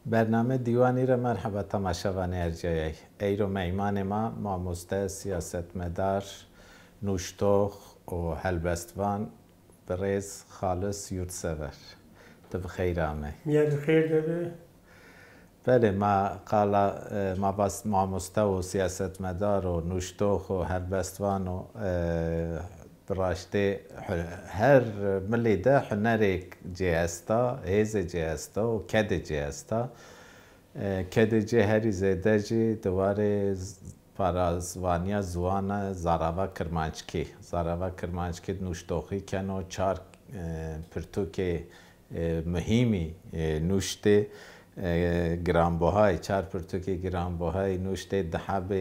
برنامه دیوانی را مرحبا تماشاوان ارجایی ایرو میمان ما مامۆستا سیاستمەدار نوشتۆخ و هەلبەستوان بەڕێز خالص یورتسەڤەر بخەیرامێ میان خیر دەبێ بله ما باس مامۆستا و سیاستمەدار و نوشتۆخ و هەلبەستوان و بڕاشتێ هەر ملێدا حونەرێک جێهێستا هێزێ جێهێستا و کەدێ جێهێستا کەدێ جێ هەری زێدەجی دوارێ پارازوانیا زوانە زاراوا کرمانچکی نوشتۆخی کەن و چار پرتوکێ مهمی نوشتێ گرانبهای چار پرتوکی گرانبهای نوشته دهبه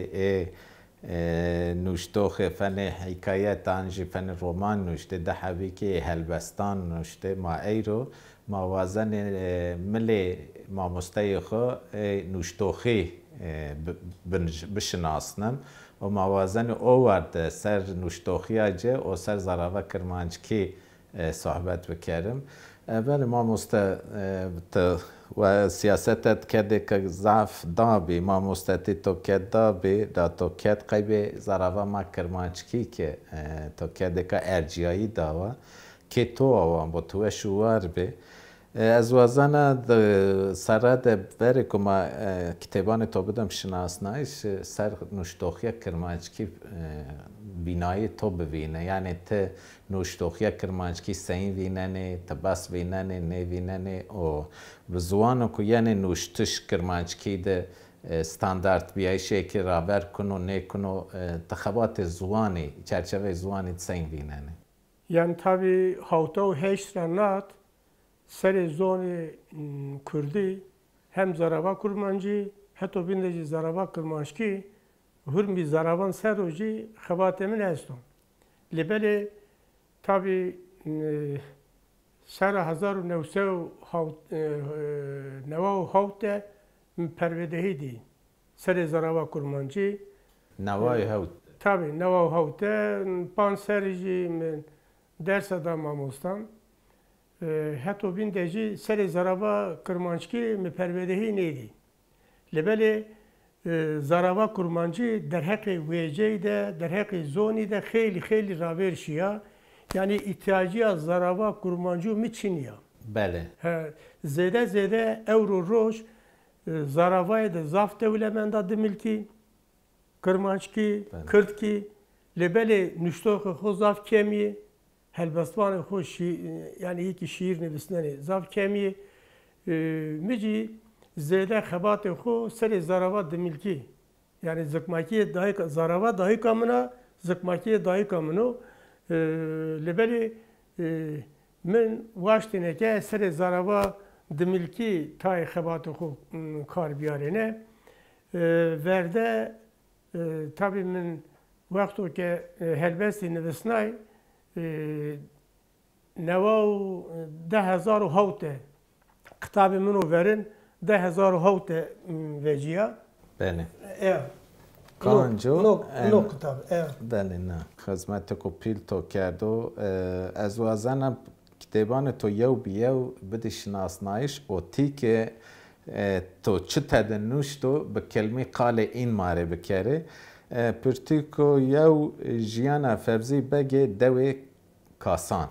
نوشتوخ فن حکایت آنجی فن رمان نوشته دهبه که هلبستان نوشته ما ایرو ما وازن ملی ما مستیخو نوشتوخی بشناسنم و ما وازن اوورد سر نوشتوخی اجه و سر زراوه کرمانچکی صحبت بکرم بله ما و سیاستت کده که ضعف دابی ما مستتی تو کد دابی دا تو کد قیبه زراوه ما کرمانچکی که تو کده که ارجیایی داوه که تو آوان با تو شوار بی از وزنه سرد بری که ما کتابان تو بدم شناسنایش سر نوشتوخی کرمانچکی بینایی تو ببینه یعنی ته نوشتوخی کرمانچکی سین ویننه تباس ویننه نه ویننه و بزوانو که یعنی نوشتش کرمانچکی ده استاندارد بیایشه که رابر کنو نه کنو تخبات زوانی چرچوه زوانی سین ویننه یعنی تابی هاوتا و هشت رنات سر زون کردی هم زراوا کرمانچی حتی بیندجی زراوا کرمانچکی هرمی زراوان سروجی خبات من هستم لبله تابی سر 1990 پروردهی دی سر زراوا کرمانچی نوای هاوت تابی نوا هاوت پان سرجی من درس دام ماموستان حتی بیندجی سر زراوا کرمانچکی من پروردهی نیدی لبله زراوا کرمانچی در حق ویجه ده در حق زونی ده خیلی راورشیا یعنی احتیاجی از زراوا کرمانچی میچینیا بله زیده اورو روش زراوای ده زافت ولمندا دملکی کرمانچکی کردکی لبله نشتوخ خو زاف کمی هلبستوان خو یعنی یکی شیر نویسنه زاف کمی میجی زیده خبات خو سر زراوا دملکی یعنی زکماکی دایی زراوا دایی کامنا زکماکی دایی کامنو لبلی من واشتینه که سر زراوا دملکی تای خبات خو کار بیارینه ورده تابی من وقتی که هلبستی نویسنای 10,000 کتاب منو ورن 10,000 وجیا بله اه کانجو نو کتاب بله نه خدمت کو پیل تو کردو از وزنم کتابان تو یو بیو بدی شناسنایش و تی که تو چه تدنوش تو به کلمه قال این ماره بکره پرتیکو یو جیانا فبزی بگه دوی کاسان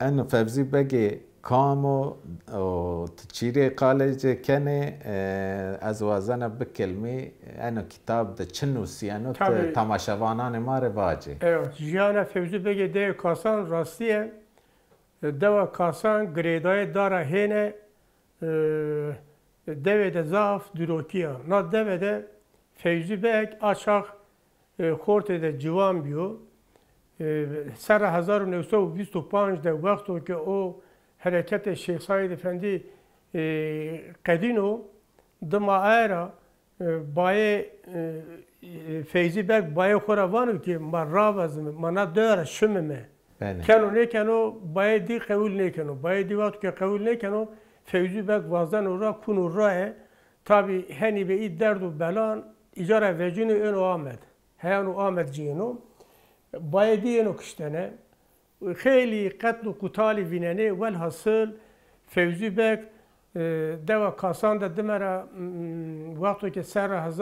انو فبزی بگه کامو و تشيري قالج کنه از وزنه بکلمه انو کتاب ده چنو سیانو تماشاوانان ما رواجه جیانا فبزی بگه دوی کاسان راستیه دو کاسان گریدای داره هینه دوی ده زاف دروکیه نا دوی ده فبزی بگ آشاق خورت ده جوان بیو سر 1925 ده وقتو که او حرکت شیخ سعید افندی قدینو دما ایرا بای فیزی بگ بای خوروانو که ما راوزم منا داره شممه کنو نیکنو بای دی قبول نیکنو بای دی وقت که قبول نیکنو فیزی بگ وازن را کنو راه تابی هنی به این درد و بلان ایجار وجونو اینو آمد هیانو آمد جینو بای دی اینو کشتنه خیلی قتل و قتال ویننه والحاصل فوزی بک دوا کاسان ده دمرا وقتی که سر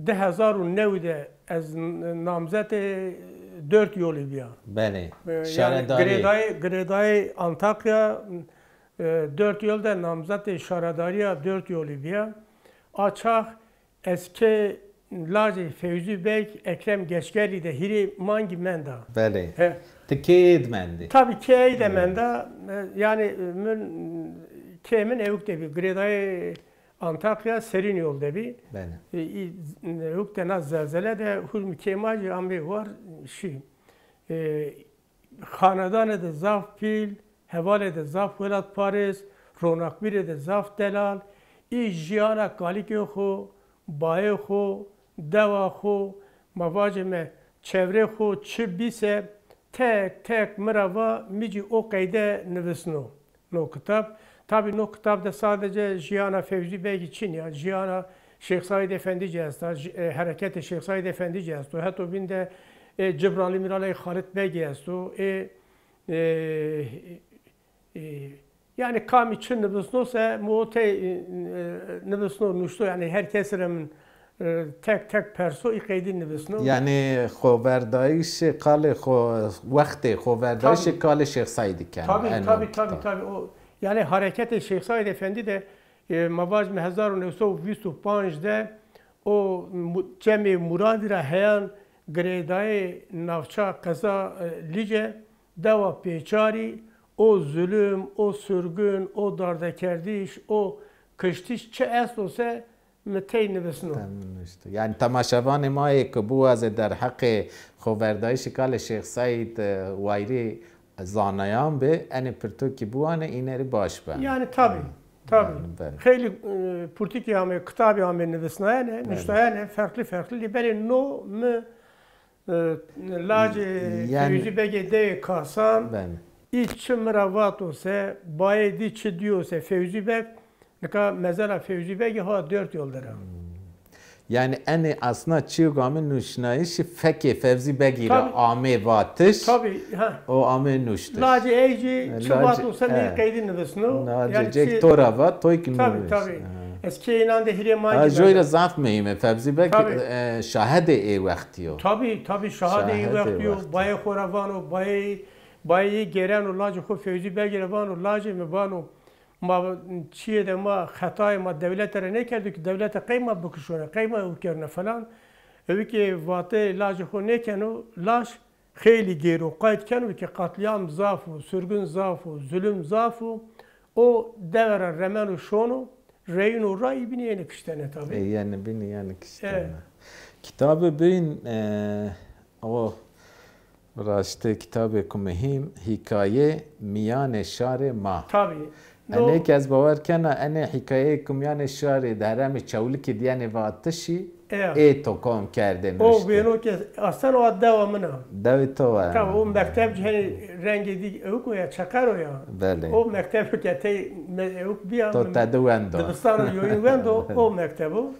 2009 ده از نامزد 4 یولی بیا. بله. شهرداری. گریدای آنتاکیا 4 یول ده نامزد شهرداری 4 یولی بیا. آچاق eski Lacı Fevzi Bey Ekrem Geçkerli de hiri mangi menda. Bale. Tekeyid mendi. Tabii keyid menda. Yani kemin evuk debi. Greday Antakya serin yol debi. Bale. Evuk de naz zelzele de hurmi kemacı amri var şey. Hanedanı da zaf pil, hevale de zaf velat Paris, ronakbir de zaf delal. جیانا کالی که خو بای خو دوا خو مواجه چهره خو چه بیسه تک مروا میجی او قیده نویسنو نو کتاب tabi نو کتاب ده sadece جیانا فوزی بگی چین یا جیانا شیخ سعید افندی جهستا حرکت شیخ سعید افندی جهستو حتی بینده جبرانی میرالی خالد بگی هستو yani kam için nüfusnuysa muhte nüfusnu yani herkesin tek perso ikidin nüfusnu. Yani خبردایش قال وقت خبردایش قال شیخ سعید کن. Tabii o yani hareketi Şeyh Said Efendi de mavacme 1925'de o cemi muradira heyan gredai navça kaza lice deva peçari o zulüm, o sürgün, o dardakerdiş, o kıştiş çe est olsa متین نویسنو. یعنی تماشاوان ما که بو از در حق خبردایش کال شیخ سعید وایری زانایان به ان پرتو کی بوانه اینری باش به. Yani tabii. خیلی پرتیکی همه کتابی همه نویسنایانه، نشتایانه farklı. Liberi no mu lacı fiyuzi bege de kasan. İçi meravat olsa, bayedi çi diyorsa fiyuzi beg. Mesela Fevzi Bey ha 4 yoldur. Yani en aslında çiğgamın nuşnayışı feki Fevzi Bey'le ame vatış. Tabii. O ame nuştur. Lacı eyci çıbat olsa ne kaydın nüvesnu. Lacı cek tora vat toy ki nüves. Tabii. Eski inan de hireman gibi. Joyla zaf meyme Fevzi Bey şahede ey vaktiyo. Tabii şahede ey vaktiyo. Bayi khoravano, bayi geren lacı kho Fevzi Bey geravano lacı mebano. ما چیه ده ما خطای ما دولت را نکردیم که دولت قیمت بکشونه قیمت بکنه فلان اوی که واته لاج خو نکنو لاش خیلی گیرو قاید کنو که قتلیام ضعف و سرگن ضعف و ظلم ضعف و او دور رمن و شونو رین و رای بینی یعنی کشتنه تابی یعنی بینی یعنی کشتنه کتاب بین او راسته کتاب که مهم حکایه میان شهر ما تابی أنا كاز باور كان أنا حكاية كميان الشهر دهرام تشاولك ديانة واتشي إيه تو كم كردن. أو بينو كاز أصلاً وادوا منها. داوي توا. طب هو مكتب جهني رنج دي أوكو يا شكرو يا. بله. هو مكتب كتي أوك بيا. تو تدويندو. دبستان يويندو هو مكتبه.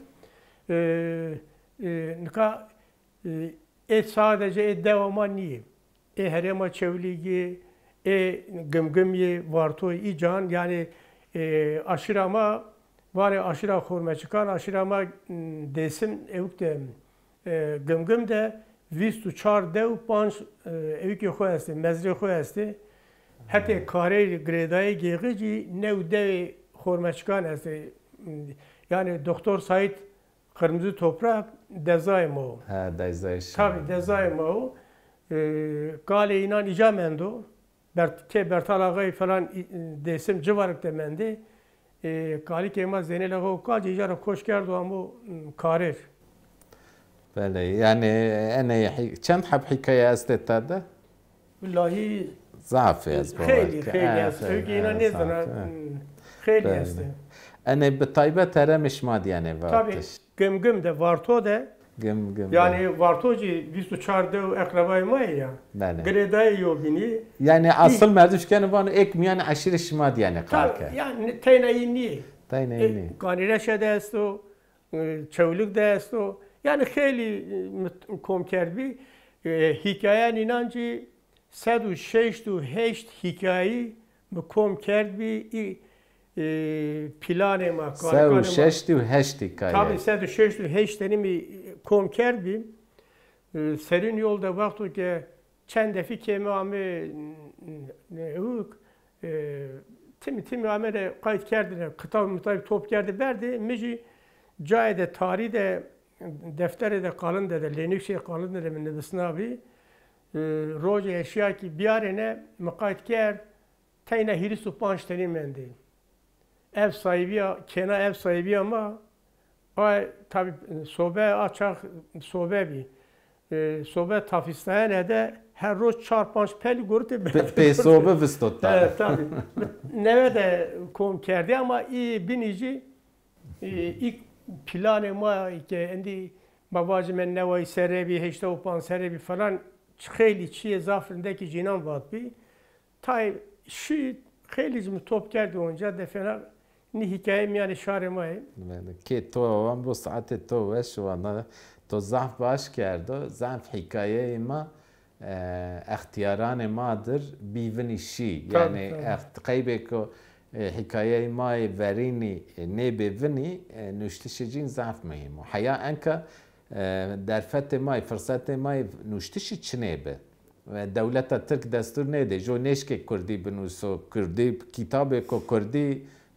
نكا إيه sadece إيه دوامانية. إيه هرما تشاوليجي. Gımgımye vartoy ican yani aşırama var aşıra xorma çıkan aşırama desim evkte gımgım de 24 dev 5 evki xoyasti mezri xoyasti hatta kare gredai geğici ne dev xorma çıkan است yani Doktor Said Kırmızı Toprak dezaimo ha dezayış tabii dezaimo gale inan icamendo Bertal Ağay falan desim civarık demendi. Kali Kemal Zeynel Ağay kaç icara koş kerdu ama karir. Bale yani أنا چند حب حكاية استتاده؟ Vallahi ضعف yazbı. Kheyli است. Ögeyna ne zana kheyli است. أنا بطيبة ترى مش ماد يعني Tabii gımgım de varto de. Yani vartoci 24 dev akrabayı mı ya? Gredai yobini. Yani asıl merduşken bana ek yani aşırı şimad yani karka. Yani teyneyi. Teyneyi. Ganireşe de esto, çavluk da esto. Yani kheyli komker bir hikayen inancı 106 hikayeyi کم کرد بی پلان ما سه و ششتی و هشتی که tabii 106 و 8 mi kom kerdbim. Serin yolda vakti ki çend defi kemi ame huk timi ame de kayıt kerdine kıtav mutabık top kerdi verdi. Meci cayede tarihi de defteri de kalın dedi. Lenükşe kalın dedi min nebisnavi. Roja eşya ki biyarene mukayet ker teyne hirisu panç tenin mendi. Ev sahibi, kena ev sahibi ama ay tabi sobe açak sobe bir sobe tafistane de her roz çarpanç pel görüntü pe sobe vistotta. Evet tabi. Neve de kom kerdi ama iyi binici ilk planı ma ki endi babacım ben nevayı serebi heşte upan serebi falan xeyli çiye zafrindeki cinan var bir tay şu xeyli mi top kerdi onca defena ni hikayem yani şaremay. Ki to wan bu saate to veş wana to zaf baş kerdo zaf hikaye ma اختیاران مادر بیونی شی یعنی قیبه که حکایه مای ورینی نه بیونی نوشتش جین ضعف مهم و حیا انکه در فت مای فرصت مای نوشتش چنه به و دولت ترک دستور نده جو نشک کردی بنوسو کردی کتاب کو کردی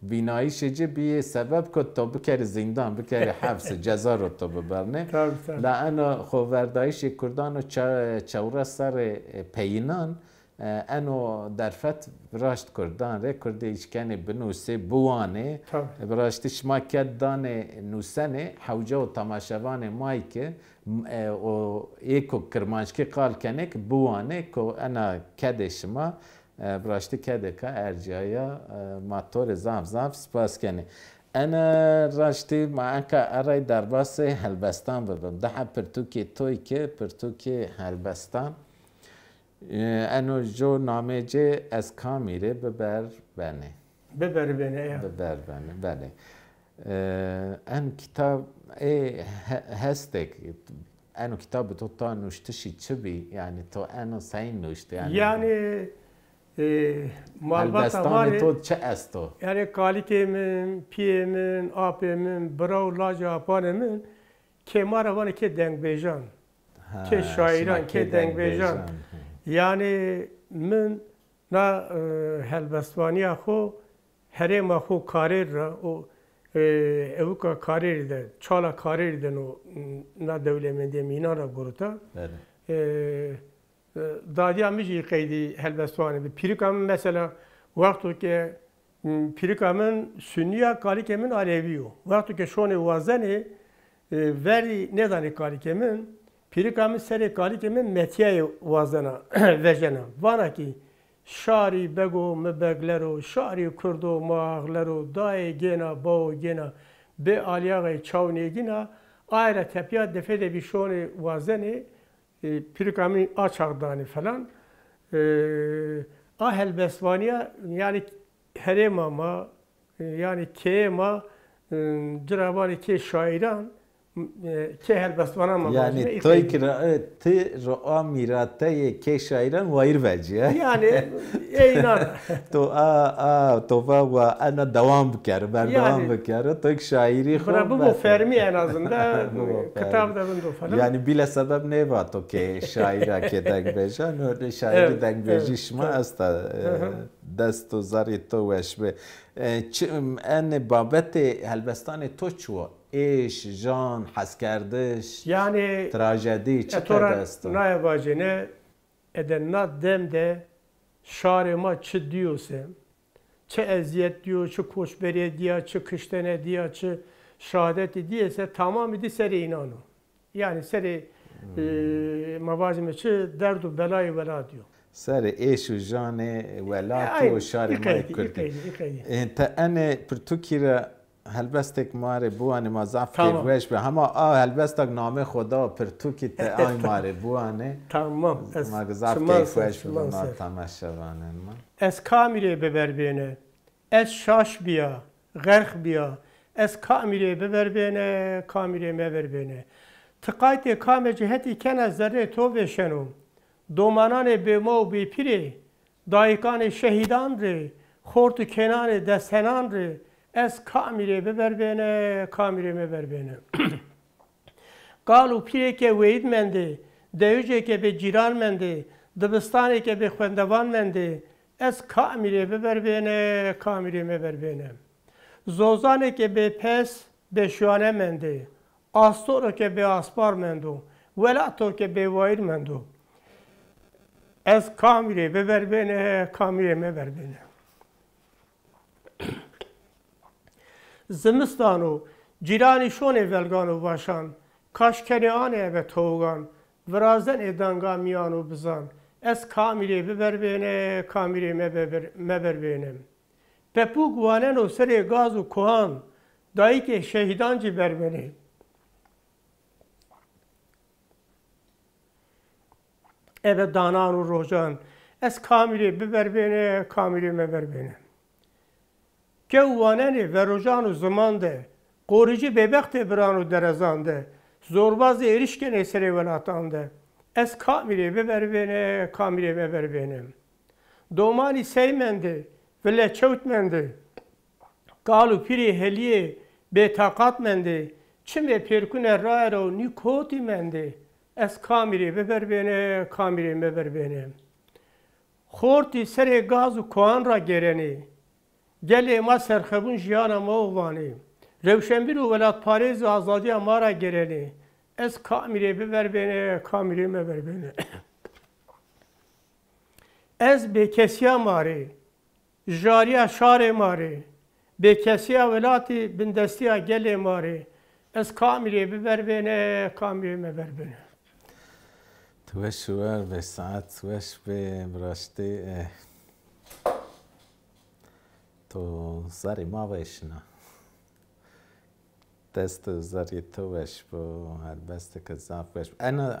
بینایی شجی بیه سبب که تو بکر زندان بکر حبس جزا رو تو ببرنه لانه خوردایش کردان و چوره سر پینان انو در فت براشت کردان ره کرده ایشکنه بنوسه بوانه براشتش ما کدان نوسنه حوجه و تماشوان مایی که و ایکو کرمانشکی قال کنه که بوانه که انا کدش ما براشتی کده که ارجایا ماتور زاف سپاس کنه انا راشتی ما انکا ارای درباس هلبستان ببم ده پرتوکی توی که پرتوکی هلبستان انو جو نامه جه از کامیره ببر بنه بله ان کتاب هستک انو کتاب تو تا نوشتشی چه بی یعنی تو انو سین نوشته yani Elbistan to çe esto. Yani kalikemin, piyemin, apemin, bravo laja apanemin kemara vanı ke dengbejan. Ke şairan ke dengbejan. Yani min na helbestaniya xo herema xo karir ra o evuka karir de çala karir de no na devlemende minara guruta. Dadiya mici kaydı helbestani bir pirikamın mesela vakti ki pirikamın sünniya kalikemin aleviyo. Vakti ki şonu vazeni veri nedeni kalikemin pirikamın seri kalikemin metiye vazena vecena. Vana ki şari bego mebeglero şari kurdo mağlero daye gena bao gena be aliyağı çavne gena ayrı tepiya defede bir şonu vazeni Pirikami açardani falan. Ahel Besvaniya yani herema yani kema cirabani ke şairan ke helbesvana ma yani toy kira ti roa mirate ke şairan vair veciye yani eynan to va ana devam bker ben devam bker to şairi xo bu fermi en azından kitap da bunda falan yani bile sebep ne var to ke şaira ke dengbejan öyle şairi dengbejiş ma asta desto zari to veşbe en babet helbestani to çu ایش جان حس کردش yani تراژدی چه است نه واجنه ادنا دم de şarema çı diyorsa çı eziyet diyor çı koşberiye diye çı kıştene diye çı şehadeti diyese tamam idi seri inanı yani seri mavazime çı derdu belayı vela diyor سر ایش و جان ولات و شارما کردی انت انا پرتوکی را هلبستک ماره بوانه ما ضعف کیوش به همه هلبستک نام خدا پرتوکی ت آی ماره بوانه tamam ما ضعف کیوش به ما تماشاوانه ما از کامیره ببر بینه از شاش بیا غرق بیا از کامیره ببر بینه کامیره مبر بینه تقایت کام جهتی کن از ذره تو بشنو دومانان به ما و به پیره دایکان شهیدان ره خورت کنان دستنان ری از کامیره ببر بینه کامیره ببر بینه قالو پیره که وید منده دیوجه که به جیران منده دبستانی که به خوندوان منده از کامیره ببر بینه کامیره ببر بینه زوزانی که به پس به شوانه منده آستور که به آسپار مندو ولاتو که به وایر مندو از کامیره ببر بینه کامیره ببر بینه زمستانو جیرانی شونه ولگانو باشان کاشکنی آنه به توگان ورازن ادانگا میانو بزن از کامیره ببر بینه کامیره مبر بینه پپوک وانن و سر گاز و کوهان دایی که شهیدان جی بر بینه اب دانان و روزان از کامیره ببر بینه کامیره مبر بینه که وانن و روزان و زمان ده قوریجی ببخت بران و درزانده زورباز ایرشکن سر ولاتانده از کامیره ببر بینه کامیره ببر بینه دومانی سیمنده ولی چوت منده قالو پیری هلیه به طاقت منده چمه پیرکونه رای رو نیکوتی منده از کامیره ببر بینه کامیره ببر بینه خورتی سر گاز و کوان را گرنی گلی ما سرخبون جیان ما اوانی روشنبیر و ولات پاریز و آزادی ما را گرنی از کامیره ببر بینه کامیره ببر بینه از به کسی ماری جاریا شار ماری به کسی ولاتی بندستی گل ماری از کامیره ببر بینه کامیره ببر بینه توش ور به ساعت توش به براشته تو زری ما بشنا دست زری توش با هر بسته که زاف بش انا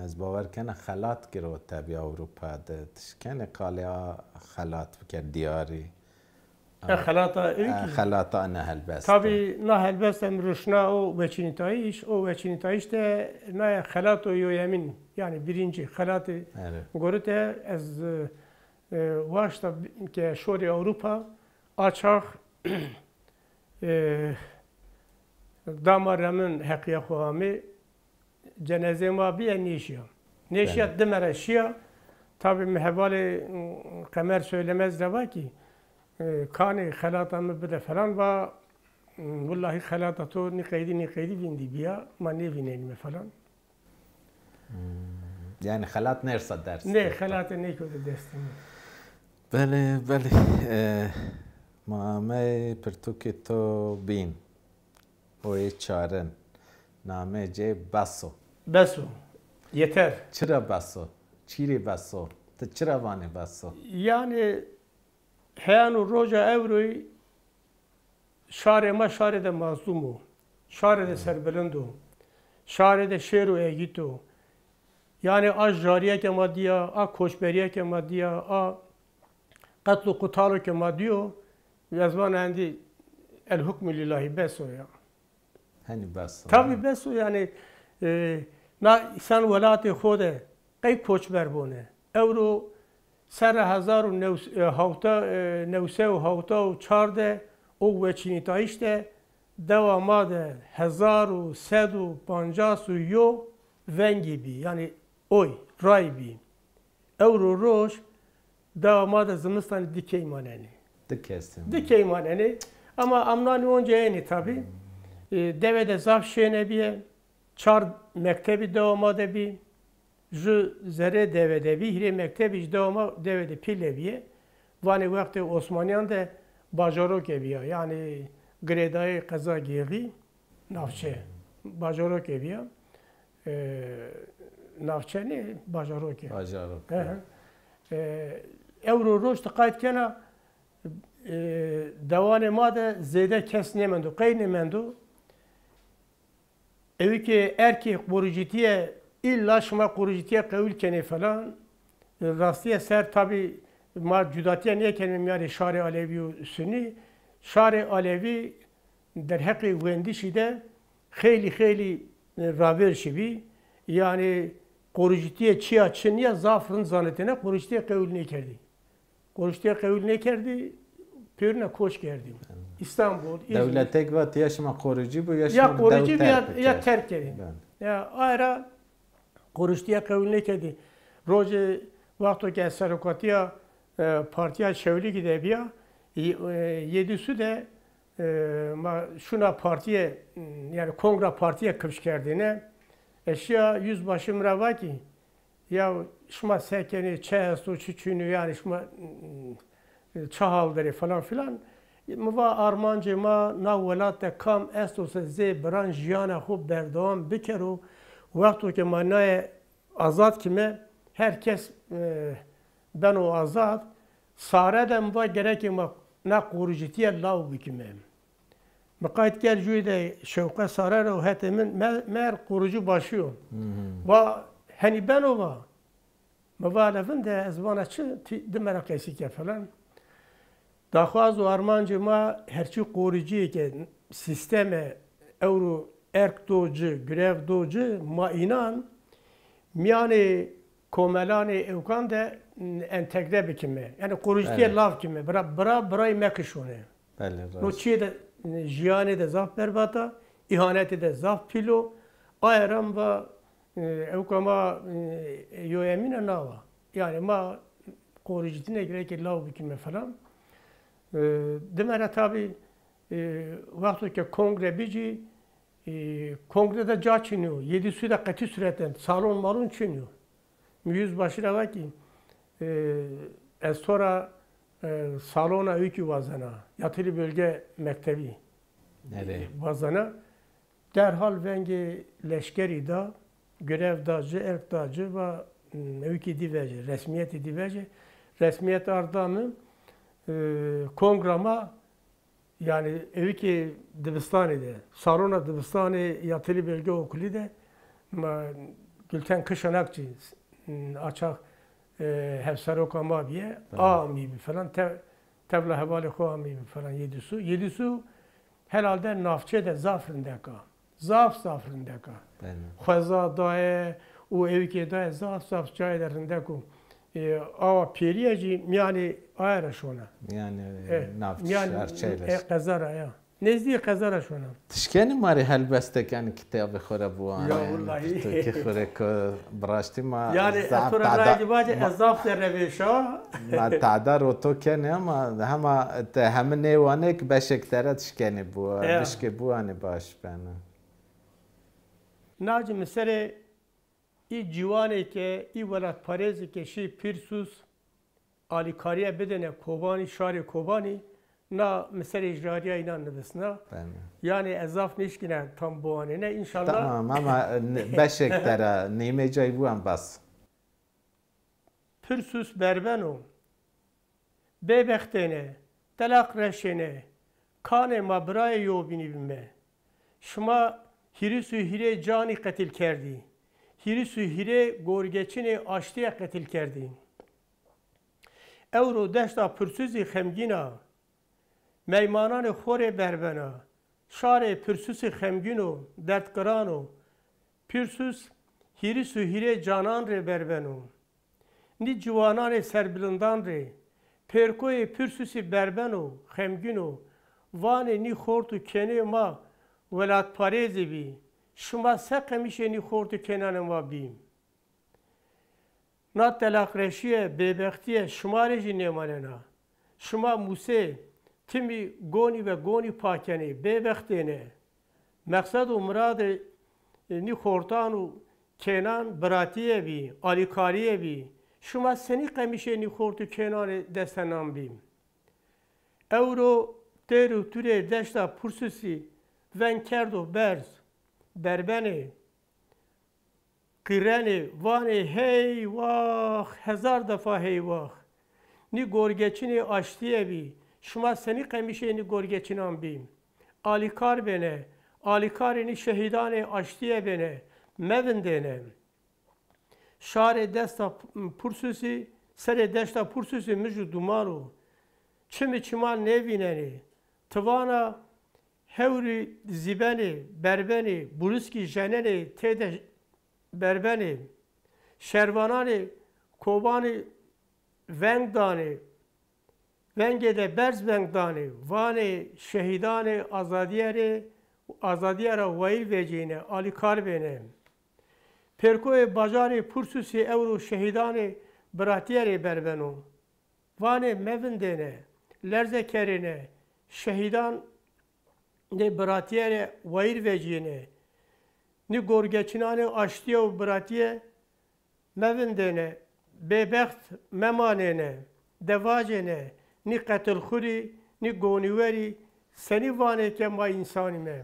از باور کنه خلات گرو تبی اروپا دتش کنه قالیا خلات بکر دیاری خلات انا هل بسته tabii na helbestem ruşna o veçinitayiş o veçinitayiş de na xalat o yemin yani birinci xalatı görüte az vaşta ki şori Avrupa açak damarımın hakiye kuami cenaze ma bir nişya nişya demere şia tabii mehvali kamer söylemez de var ki کانی خلاطم بده فلان و والله خلاط تو نقیدی ویندی بیا ما نوینیم فلان یعنی خلاط نرسد درس نه خلاط نیکوده دستم بله ما همه پرتوکی تو بین اوی چارن نامه جه بسو yeter چرا بسو چیری بسو تو چرا وانی بسو yani هیانو روزا اوروی شار ما شار ده مظلومو شار ده سربلندو شار ده شیر و ایگیتو یعنی آ جاریه که ما دیا آ کوشبریه که ما دیا آ قتل و قتالو که ما دیو یزبان هندی الحکم لله بسو یا هنی بسو tabi بسو yani نه سن ولات خوده قی کوچبر بونه اورو سر 1974 او وچینیتایش ده دواماده 1150 ونگی بی یعنی oy رای بی اورو روش دواماده زمستان دیکی ماننی دیکی ماننی اما امنانی اونجا اینی tabi devede zaf şeyine bir çar mektebi devamaده bir جو زره دویده بی هری مکتبیش دوما دویده پیله بیه وانی وقت عثمانیان ده باجارو که بیا یعنی گریدای قضا گیری نافچه باجارو که بیا نافچه نه باجارو که اورو روش تقاید کنه دوان ما ده زیده کس نمندو قی نمندو اوی که erkek borucitiye İlla şuma kurucutiye kavul kene falan. Rastiye ser tabi ma cudatiye niye kenim yani Şari Alevi ve Sünni. Şari Alevi der hakkı vendişi de kheli raver şibi. Yani kurucutiye çiya çiniye zafrın zanetine kurucutiye kavul ne kerdi. Kurucutiye kavul ne kerdi? Pürüne koç geldim. İstanbul, İzmir. Devletek ve yaşama korucu bu Ya yaşama korucu ya terk edin. Ya ayrı koruçtiya kavulne kedi. Roje vakto ki serokatiya partiya çeviri gidebiya. Yedisi de şuna partiye yani kongre partiye kırış kerdine. Eşya yüzbaşı mrava ki ya şuma sekeni çehestu çüçünü yani şuma çahaldırı falan filan. Mva armancı ma na velat kam estos ze bran jiyana xub berdawam bikeru vakto ki manaya azad kime herkes ben o azad sare de mva gerek ma na kurucitiye lav bikime. Maqayt gel jüyde şevka sare o hetemin mer kurucu başıyor. Ve hani ben o va mvalefin de ezbana çı dimera kesike falan. Daxwaz û armancê ma herçî qorîciyê ke sisteme euro erk doci, grev doci ma înan miyanê komelanê ewkan de entegre bikime. Yani qorîciyê lav kime. Birayê me kişone. No çiyê de jiyanê de zaf berbata, îhanetê de zaf pîlo, ayran ve ewka ma yo emîne nava. Yani ma qorîcitîne gerek lav bikime falan. Demere tabi vakti ki kongre bici kongrede ca çiniyor. 7 süre katı süreten salon malun çiniyor. Yüzbaşı da var ki sonra salona öykü vazana yatılı bölge mektebi vazana derhal vengi leşkeri da görev dağcı, erk dağcı ve öykü diveci, resmiyeti diveci resmiyet ardamı kongrama yani evi ki Dibistan'da, Sarona Dibistan'ı yatılı bölge okulu da Gülten Kışanakçı açak hevsarok amabiye amibi falan tevla hevali ko amibi falan yedisu herhalde nafçe de zafrindeka zafrindeka xweza daye o evi ki daye zaf çaylarındeku ama periyeci yani ayra şuna. Yani nafç arçaylar. Kazara ya. Nezdiye kazara şuna. Tişkeni mari helbestek yani kitabı xore bu an. Ya vallahi. Türkiye xore ko brashti ma. Yani atura raydi baje ezaf dervişa. Ma ta'da roto kene ama hem nevanek beşektere tişkeni bu. Bişke bu ani baş bana. Naci mesele İ civanê ke î welat parêzê ke şî pîrsûs alîkariya bidine Kobanî şarê Kobanî na miserê ijrariya înan nivîsina yani ezaf nişkine tam bu anê ne inşallah. Tamam ama beşek tere nîmecayî bû em bas. Pîrsûs berbeno bêbextêne telaq reşêne kanê ma birayê yobînî bime şima hîrîs û hîrê canî qetil kerdî. Hîrîs û hîrê gorgeçinê aştiya qetil kerdî. Ewro deşta pirsûsî xemgîna meymananê xorê berbena şarê pirsûsî xemgîn û derdkiran û pîrsûs hîrîs û hîrê canan rê berbeno nî ciwananê serbilindan rê pêrkoyê pîrsûsî berben û xemgîn û vanê nî xort û kenê ma welatparêzê bî şuma se qemişeni xortu kenanın va bîm. Na telaqreşiye bêbextiye şumarê jî nêmanena. Şuma Musê timî gonî ve gonî pakenê bêbextêne. Meqsed û miradê nî xortan û kenan biratiye bî, alîkariye bî. Şuma senî qemişeni xortu kenanê destenan bîm. Ewro têr û turê deşta Pursûsî venkerdo berz berbenê, qîrenê, vanê heyvah, hezar defa heyvah. Nî gorgeçinê aştiye bî, şuma senî qemişê nî gorgeçinan bîm. Alîkar bene, alîkarê nî şehîdanê aştiye bene, mevindêne. Şarê desta Pursûsî, serê deşta Pursûsî mij û duman û çimî çiman nevînenê. Tivana hewrî zîbenê, berbenê, bulûskî jenenê têde berbenê, şervananê, kobanê veng danê, ونگه ده برز بنگدانه وانه شهیدان آزادیه را ویل ویجینه آلی کار بینه پرکوی بازار پرسوسی اورو شهیدان براتیه ری بربنو وانه موندینه لرزه کرینه شهیدان ne biratiye vayir vecine ni gorgeçinane aştiye u biratiye mevindene bebext memanene devacene ni qetil xuri ni goniveri seni vane ke ma insani me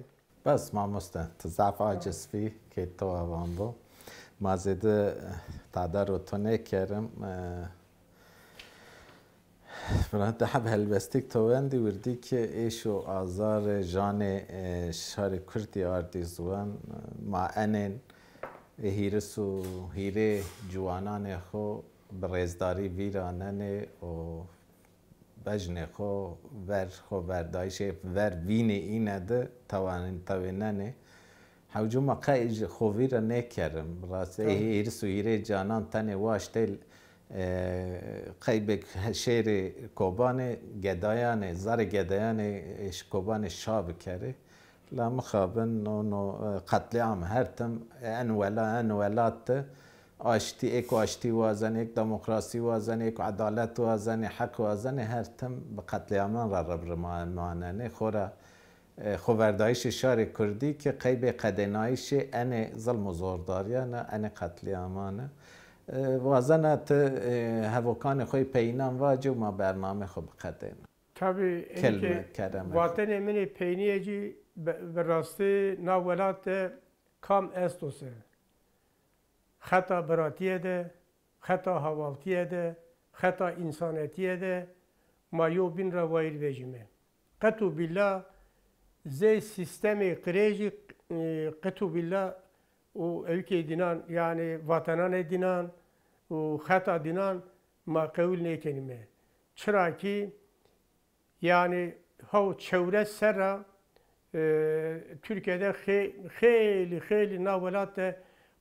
بس ما مستند ضعف عاجزفی که تو اوان بو ما زده تعداد رو تو نکرم برای حب هلبستیک توندی وردی که ایشو آزار جان شهر کردی آردی زوان ما انن هیرسو هیره جوانان خو برزداری ویراننه و بجن خو وردایش ور وینه اینه ده تواننه حجوم قایج خوی را نکردم راست هیرسو هیره جانان تنه واشتل قیبک شیر کوبان گدایان زار گدایان کوبان شاب کرده لام خابن نو قتل عام هرتم ان ولات آشتی ایک آشتی وازن ایک دموکراسی وازن ایک عدالت وازن حق وازن هرتم به قتل عامان را رب ماننه خورا خوردایش شهر کردی که قیب قدنایش ان ظلم و زورداریانه ان قتل عامانه وازنت هوکان خوی پینام واجه و ما برنامه خوب قدم tabi vatan emini peyniyeci berasti navelat kam estose xata biratiye de xata havaltiye de xata insanetiye de mayo bin ravayir vecime qatu billah zey sistemi kreji qatu billah o ülke dinan yani vatanane dinan o hata dinan ma kavul ne kelime çıra ki yani hav çevre serra Türkiye'de hayli navalat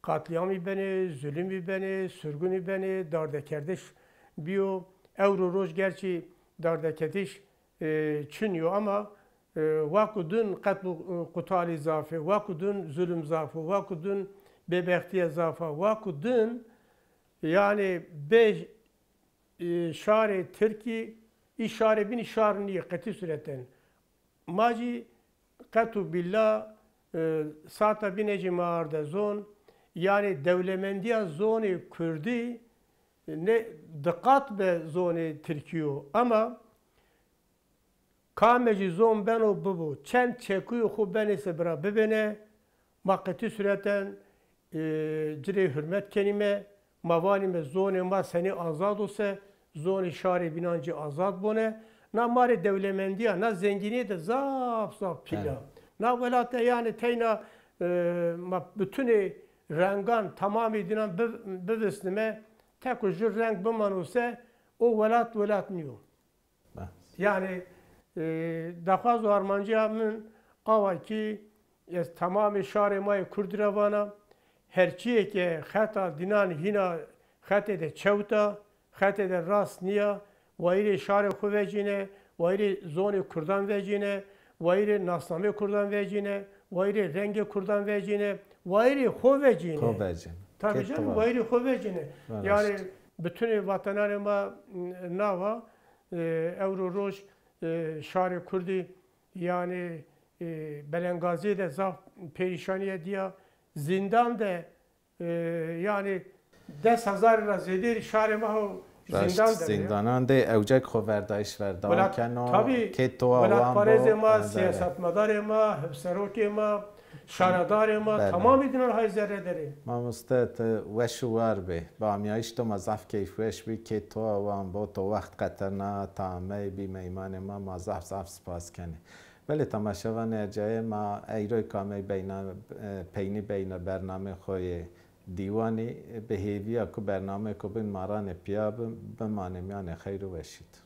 katliamı beni, zulümü beni, sürgünü beni, dardekerdiş biyo Euro roj gerçi dardekerdiş çınıyor ama vakudun katlu kutali zafe, vakudun zulüm zafe, vakudun bebektiye zafe, vakudun yani beş şare Türkiye işare bin işare niye kati sureten maci katu billah saata bineci mağarda zon yani devlemendiya zoni Kürdi ne dikkat be zoni Türkiye ama kameci zon ben o bu çen çekuyu xu beni sebra bebene makati sureten cire hürmet kenime mavanime zoni ma seni azad olsa zoni şari binancı azad bone na mare devlemendiya na zengini de zaf pila na velate yani teyna bütün rengan tamamı dinan bevesnime tek ucur renk bumanuse o velat niyo yani دخواست آرمانجی همون آوای که تمام شهر مای کرد روانه هرچیه که خطا دینان هینا خطه ده چوتا خطه ده راست نیا وایری شهر خو وجینه وایری زون کردان وجینه وایری ناسنامه کردان وجینه وایری رنگ کردان وجینه وایری خو وجینه tabii canım vayri خو وجینه yani bütün vatanlar ma nava Euro Roj şahri Kurdi yani Belengazi de zaf perişaniye diye zindan de yani 10,000 را زیدی شهر ما زندان داره زندانان ده اوجک خوردایش وردان کنه که تو ولایت پارز ما سیاستمدار ما حفظروک ما شاردار ما تمام اینا های ذره داریم ما مستعد وشوار به با میایش تو مزاف کیف وش بی که تو وام با تو وقت قطرنا تامه بی میمان ما مزاف زاف سپاس کنه ولی تماشاوان جای ما ایروی کامی پینی بین برنامه خوی دیوانی به هیویا که برنامه که بین ماران پیاب بمانه میان خیر و وشید